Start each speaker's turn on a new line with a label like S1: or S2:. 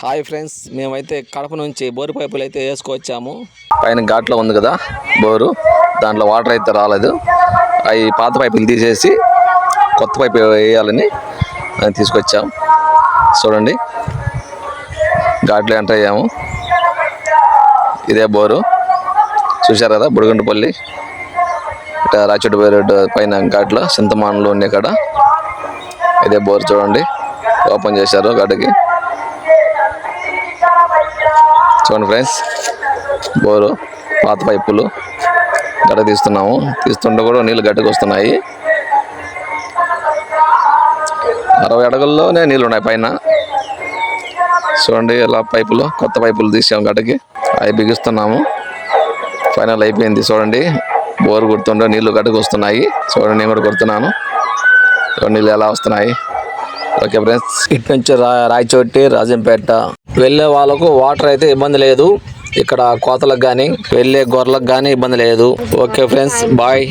S1: Hi friends, మేమైతే కడప నుంచి bore పైపులు అయితే వేసుకొచ్చాము. పైన ఘాట్లో ఉంది కదా బోరు, దాంట్లో వాటర్ అయితే రాలేదు. అవి పాత పైపులు తీసేసి కొత్త పైపు వేయాలని తీసుకొచ్చాం. చూడండి, ఘాట్లో ఎంటర్ అయ్యాము. ఇదే బోరు చూశారు కదా, బుడగంటపల్లి ఇట్లా రాచోటి రోడ్డు పైన ఘాట్లో చింతమానులు ఉండే కాడ ఇదే బోరు. చూడండి, ఓపెన్ చేశారు గడ్డకి. చూడండి ఫ్రెండ్స్, బోరు పాత పైపులు గడ్డ తీస్తుంటే కూడా నీళ్ళు గడ్డకు వస్తున్నాయి. 60 అడుగుల్లోనే నీళ్ళు ఉన్నాయి పైన. చూడండి, ఇలా పైపులు కొత్త పైపులు తీసాము గడ్డకి, అవి బిగిస్తున్నాము. ఫైనల్ అయిపోయింది. చూడండి, బోరు కొడుతుండే నీళ్ళు గడ్డకు వస్తున్నాయి. చూడండి, నేను కూడా కొడుతున్నాను. నీళ్ళు ఎలా వస్తున్నాయి. ఓకే ఫ్రెండ్స్, ఇటు నుంచి రాయచోటి రాజంపేట వెళ్ళే వాళ్ళకు వాటర్ అయితే ఇబ్బంది లేదు. ఇక్కడ కోతలకు కానీ వెళ్ళే గొర్రెలకు కానీ ఇబ్బంది లేదు. Okay friends, bye.